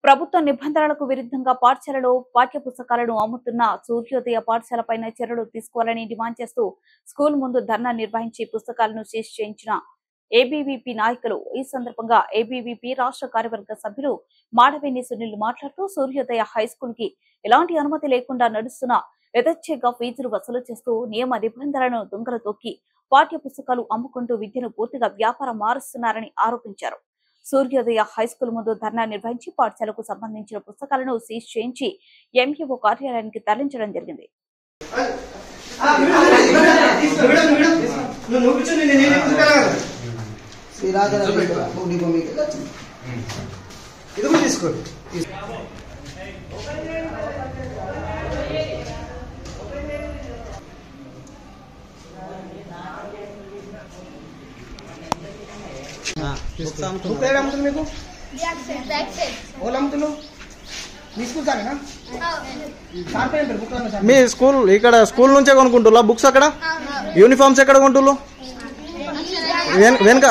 ప్రభుత్వ నిబంధనలకు విరుద్ధంగా పాఠశాలలో పాఠ్య పుస్తకాలను అమ్ముతున్న సూర్యోదయ పాఠశాలపైన చర్యలు తీసుకోవాలని డిమాండ్ చేస్తూ స్కూల్ ముందు ధర్నా నిర్వహించి పుస్తకాలను సీజ్ చేయించిన ఏబీవీపీ నాయకులు. ఈ సందర్భంగా ఏబీవీపీ రాష్ట్ర కార్యవర్గ సభ్యులు మాడవేణి సునీల్ మాట్లాడుతూ సూర్యోదయ హైస్కూల్ కి ఎలాంటి అనుమతి లేకుండా నడుస్తున్న యథేచ్ఛగా ఫీజులు వసూలు చేస్తూ నియమ నిబంధనలను దొంగలు తొక్కి పాఠ్య పుస్తకాలు అమ్ముకుంటూ విద్యను పూర్తిగా వ్యాపారం మారుస్తున్నారని ఆరోపించారు. సూర్యోదయ హైస్కూల్ ముందు ధర్నా నిర్వహించి పాఠశాలకు సంబంధించిన పుస్తకాలను సీజ్ చేయించి ఎంఈఓ కార్యాలయానికి తరలించడం జరిగింది. మీ స్కూల్ ఇక్కడ స్కూల్ నుంచే కొనుక్కుంటున్నా బుక్స్? అక్కడ యూనిఫామ్స్ ఎక్కడ కొంటుళ్ళు? వెనక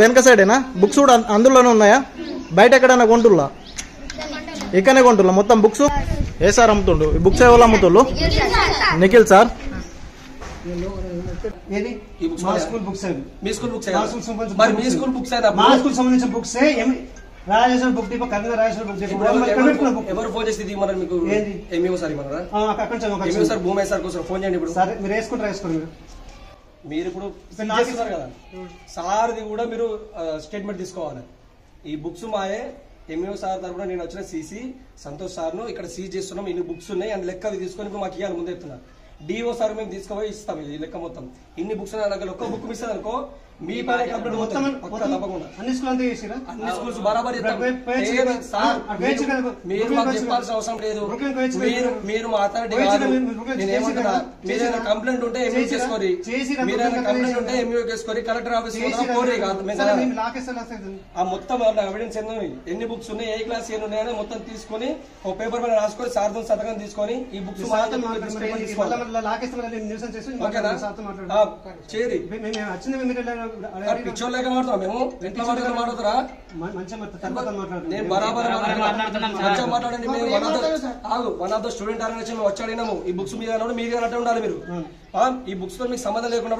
వెనక సైడేనా బుక్స్ కూడా అందులోనే ఉన్నాయా? బయట ఎక్కడైనా కొంటుల్లా? ఇక్కడనే కొంటున్నా మొత్తం బుక్స్? ఏ సార్ అమ్ముతుండు ఈ బుక్స్? ఎవరు అమ్ముతుండ్రు? నిఖిల్ సార్. ఎవరు ఫోన్ చేసి మీకు ఎంఈఓ సార్ ఇవ్వరా? సార్ భూమి సార్ కోసం ఫోన్ చేయండి. ఇప్పుడు మీరు వేసుకోండి. మీరు ఇప్పుడు చేస్తున్నారు కదా సార్ది కూడా మీరు స్టేట్మెంట్ తీసుకోవాలి. ఈ బుక్స్ మాయే ఎంఈఓ సార్ తరఫున నేను వచ్చిన సీసీ సంతోష్ సార్ను ఇక్కడ సీజ్ చేస్తున్నాం. ఇన్ని బుక్స్ ఉన్నాయి అండ్ లెక్క తీసుకొని ఇప్పుడు మాకు ఇవ్వాలి ముందు చెప్తున్నా. డిఓ సార్ మేము తీసుకుపోయి ఇస్తాం ఈ లెక్క మొత్తం. ఇన్ని బుక్స్ ఒక్క బుక్ మిస్ అనుకో మీ పైన కంప్లీట్ మొత్తం తప్పకుండా అన్ని స్కూల్స్ బరాబర్ మీరు మాకు చెప్పాల్సిన అవసరం లేదు. మీరు మా అథారిటీ కాదు. నేనేమంటున్నా మీరైనా కంప్లైంట్ ఉంటే ఎంఈఓ చేసుకోరి. మీరైనా కంప్లైంట్ ఉంటే ఎంఈఓ చేసుకోరి. కలెక్టర్ ఆఫీస్ కోరి కాదు ఆ మొత్తం ఎవిడెన్స్ ఎన్ని బుక్స్ ఉన్నాయి, ఏ క్లాస్ ఎన్ని ఉన్నాయని మొత్తం తీసుకొని ఒక పేపర్ మీద రాసుకొని సార్తో సంతకం తీసుకొని ఈ బుక్స్ చేరి పిచ్చోళ్ళు లేక మాట్లాడుతాం మేము. ఎట్లా మాట్లాడుతారా? నేను బరాబర్ మంచిగా మాట్లాడండి. One of the student organization వచ్చి అడిగినాము ఈ బుక్స్ మీద మీరు అట్టే ఉండాలి. మీరు ఈ బుక్స్ తో మీకు సంబంధం లేకుండా